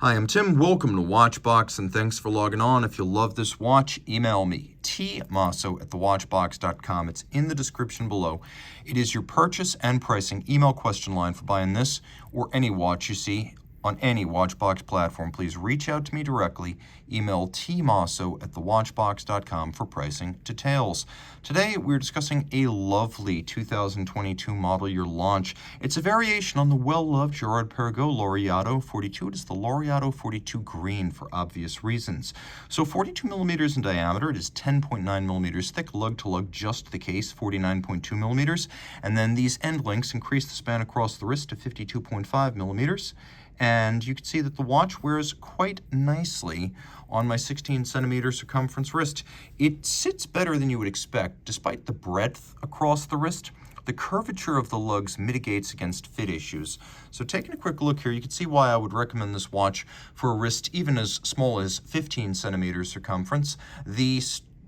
Hi, I'm Tim. Welcome to Watchbox, and thanks for logging on. If you love this watch, email me, tmosso@thewatchbox.com. It's in the description below. It is your purchase and pricing email question line for buying this or any watch you see on any Watchbox platform. Please reach out to me directly. Email tmosso@thewatchbox.com for pricing details. Today, we're discussing a lovely 2022 model year launch. It's a variation on the well-loved Girard-Perregaux Laureato 42. It is the Laureato 42 Green for obvious reasons. So 42 millimeters in diameter. It is 10.9 millimeters thick, lug-to-lug, just the case, 49.2 millimeters. And then these end links increase the span across the wrist to 52.5 millimeters. And you can see that the watch wears quite nicely on my 16 centimeter circumference wrist. It sits better than you would expect. Despite the breadth across the wrist, the curvature of the lugs mitigates against fit issues. So taking a quick look here, you can see why I would recommend this watch for a wrist even as small as 15 centimeters circumference. The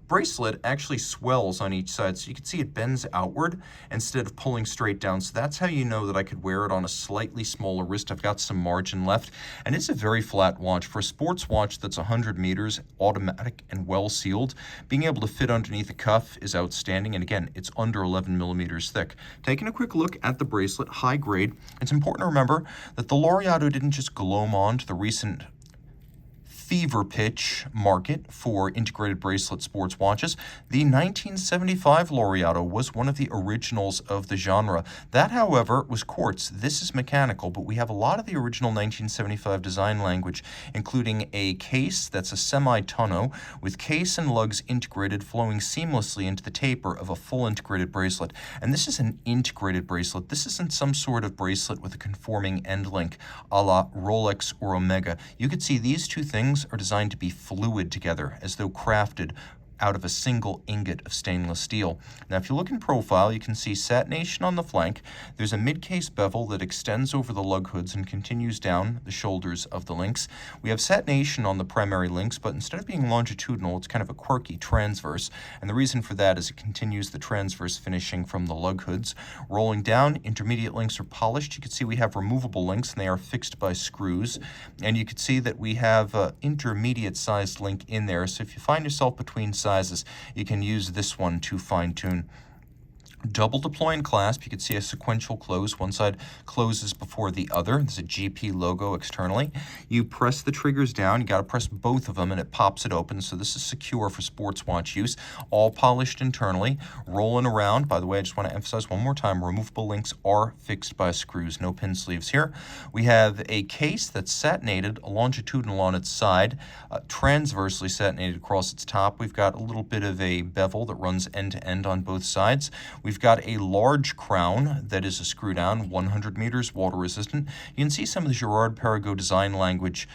bracelet actually swells on each side, so you can see it bends outward instead of pulling straight down. So that's how you know that I could wear it on a slightly smaller wrist. I've got some margin left, and it's a very flat watch. For a sports watch that's 100 meters, automatic and well sealed, being able to fit underneath a cuff is outstanding, and again, it's under 11 millimeters thick. Taking a quick look at the bracelet, high grade, it's important to remember that the Laureato didn't just glom on to the recent fever pitch market for integrated bracelet sports watches. The 1975 Laureato was one of the originals of the genre. That, however, was quartz. This is mechanical, but we have a lot of the original 1975 design language, including a case that's a semi-tonneau with case and lugs integrated, flowing seamlessly into the taper of a full integrated bracelet. And this is an integrated bracelet. This isn't some sort of bracelet with a conforming end link, a la Rolex or Omega. You could see these two things are designed to be fluid together, as though crafted out of a single ingot of stainless steel. Now, if you look in profile, you can see satination on the flank. There's a mid-case bevel that extends over the lug hoods and continues down the shoulders of the links. We have satination on the primary links, but instead of being longitudinal, it's kind of a quirky transverse. And the reason for that is it continues the transverse finishing from the lug hoods. Rolling down, intermediate links are polished. You can see we have removable links, and they are fixed by screws. And you can see that we have an intermediate-sized link in there. So if you find yourself between sizes, you can use this one to fine-tune. Double deploy and clasp. You can see a sequential close. One side closes before the other. There's a GP logo externally. You press the triggers down. You got to press both of them, and it pops it open. So this is secure for sports watch use. All polished internally. Rolling around. By the way, I just want to emphasize one more time, removable links are fixed by screws. No pin sleeves here. We have a case that's satinated, longitudinal on its side, transversely satinated across its top. We've got a little bit of a bevel that runs end to end on both sides. We've got a large crown that is a screw down, 100 meters, water resistant. You can see some of the Girard-Perregaux design language,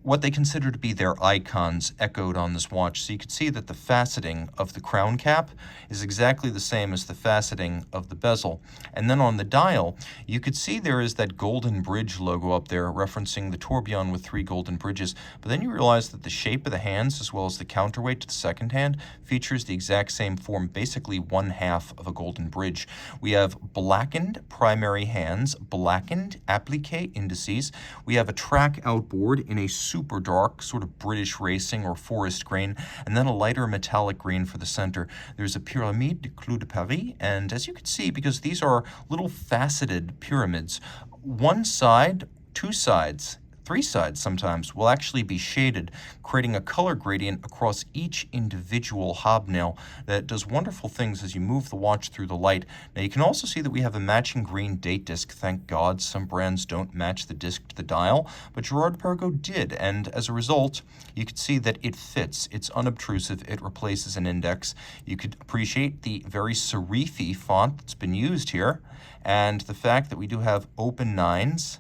what they consider to be their icons, echoed on this watch. So you can see that the faceting of the crown cap is exactly the same as the faceting of the bezel. And then on the dial, you could see there is that golden bridge logo up there referencing the tourbillon with 3 golden bridges. But then you realize that the shape of the hands, as well as the counterweight to the second hand, features the exact same form, basically 1/2 of a golden bridge. We have blackened primary hands, blackened applique indices. We have a track outboard in a super dark, sort of British racing or forest grain, and then a lighter metallic green for the center. There's a pyramide de clous de Paris, and as you can see, because these are little faceted pyramids, one side, two sides, 3 sides sometimes will actually be shaded, creating a color gradient across each individual hobnail that does wonderful things as you move the watch through the light. Now you can also see that we have a matching green date disc. Thank God some brands don't match the disc to the dial, but Girard-Perregaux did, and as a result, you can see that it fits. It's unobtrusive. It replaces an index. You could appreciate the very serif-y font that's been used here, and the fact that we do have open 9s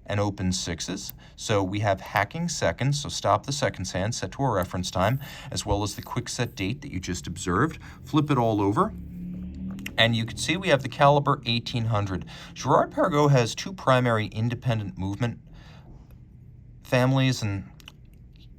and open 6s. So we have hacking seconds, so stop the seconds hand, set to a reference time, as well as the quick set date that you just observed. Flip it all over, and you can see we have the caliber 1800. Girard-Perregaux has 2 primary independent movement families, and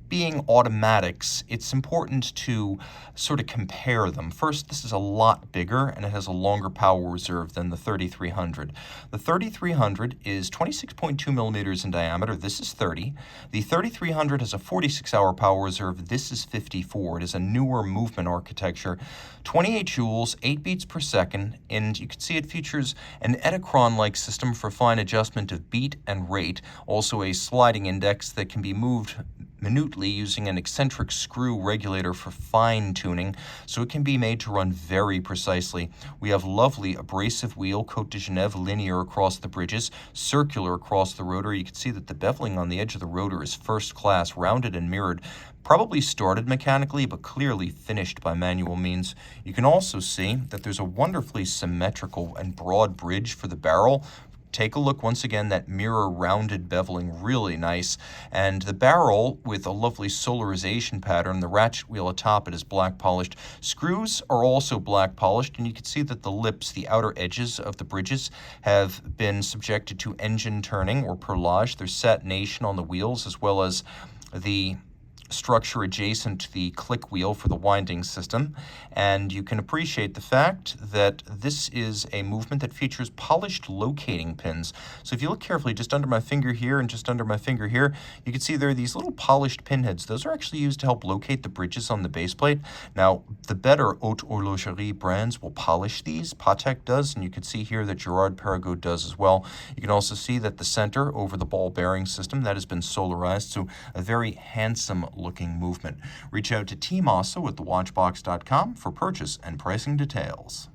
being automatics, it's important to sort of compare them. First, this is a lot bigger and it has a longer power reserve than the 3300. The 3300 is 26.2 millimeters in diameter. This is 30. The 3300 has a 46-hour power reserve. This is 54. It is a newer movement architecture. 28 joules, 8 beats per second, and you can see it features an Edicron-like system for fine adjustment of beat and rate, also a sliding index that can be moved minutely using an eccentric screw regulator for fine tuning, so it can be made to run very precisely. We have lovely abrasive wheel, Côte de Genève linear across the bridges, circular across the rotor. You can see that the beveling on the edge of the rotor is first class, rounded and mirrored, probably started mechanically, but clearly finished by manual means. You can also see that there's a wonderfully symmetrical and broad bridge for the barrel. Take a look once again, that mirror rounded beveling, really nice. And the barrel with a lovely solarization pattern. The ratchet wheel atop it is black polished. Screws are also black polished, and you can see that the lips, the outer edges of the bridges, have been subjected to engine turning or perlage. There's satination on the wheels, as well as the structure adjacent to the click wheel for the winding system, and you can appreciate the fact that this is a movement that features polished locating pins. So if you look carefully just under my finger here and just under my finger here, you can see there are these little polished pinheads. Those are actually used to help locate the bridges on the base plate. Now, the better haute horlogerie brands will polish these. Patek does, and you can see here that Girard-Perregaux does as well. You can also see that the center over the ball bearing system, that has been solarized, so a very handsome looking movement. Reach out to Team Mosso at thewatchbox.com for purchase and pricing details.